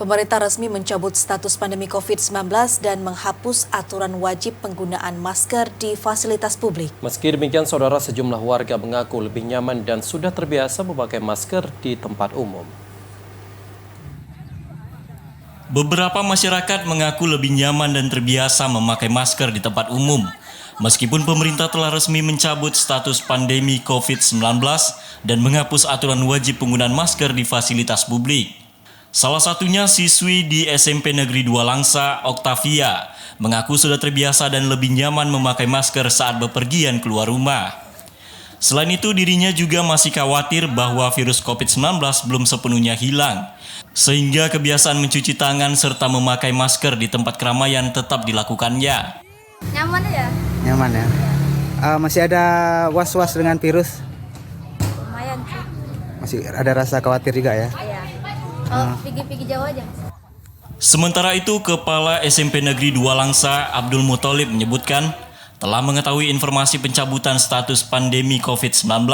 Pemerintah resmi mencabut status pandemi COVID-19 dan menghapus aturan wajib penggunaan masker di fasilitas publik. Meski demikian, saudara, sejumlah warga mengaku lebih nyaman dan sudah terbiasa memakai masker di tempat umum. Beberapa masyarakat mengaku lebih nyaman dan terbiasa memakai masker di tempat umum. Meskipun pemerintah telah resmi mencabut status pandemi COVID-19 dan menghapus aturan wajib penggunaan masker di fasilitas publik. Salah satunya siswi di SMP Negeri 2 Langsa, Oktavia, mengaku sudah terbiasa dan lebih nyaman memakai masker saat bepergian keluar rumah. Selain itu, dirinya juga masih khawatir bahwa virus COVID-19 belum sepenuhnya hilang, sehingga kebiasaan mencuci tangan serta memakai masker di tempat keramaian tetap dilakukannya. Nyaman ya? Nyaman ya? Masih ada was-was dengan virus? Lumayan sih. Masih ada rasa khawatir juga ya? Iya. Kalau pergi-pergi jauh aja. Sementara itu, Kepala SMP Negeri 2 Langsa, Abdul Muthalib menyebutkan telah mengetahui informasi pencabutan status pandemi COVID-19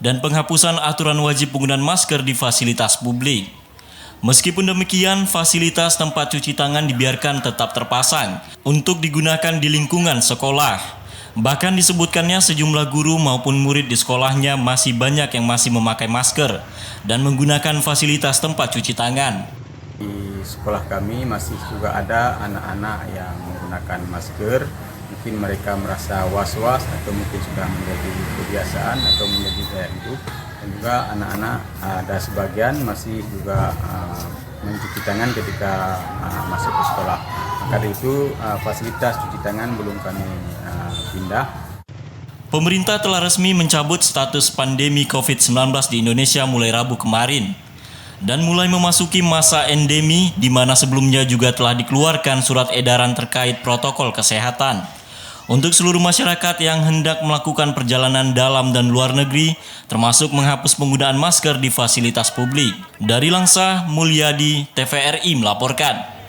dan penghapusan aturan wajib penggunaan masker di fasilitas publik. Meskipun demikian, fasilitas tempat cuci tangan dibiarkan tetap terpasang untuk digunakan di lingkungan sekolah. Bahkan disebutkannya sejumlah guru maupun murid di sekolahnya masih banyak yang masih memakai masker dan menggunakan fasilitas tempat cuci tangan. Di sekolah kami masih juga ada anak-anak yang menggunakan masker. Mungkin mereka merasa was-was atau mungkin sudah menjadi kebiasaan atau menjadi gaya hidup. Dan juga anak-anak ada sebagian masih juga mencuci tangan ketika masuk ke sekolah. Maka dari itu fasilitas cuci tangan belum kami pindah. Pemerintah telah resmi mencabut status pandemi COVID-19 di Indonesia mulai Rabu kemarin dan mulai memasuki masa endemi di mana sebelumnya juga telah dikeluarkan surat edaran terkait protokol kesehatan. Untuk seluruh masyarakat yang hendak melakukan perjalanan dalam dan luar negeri, termasuk menghapus penggunaan masker di fasilitas publik. Dari Langsa, Mulyadi, TVRI melaporkan.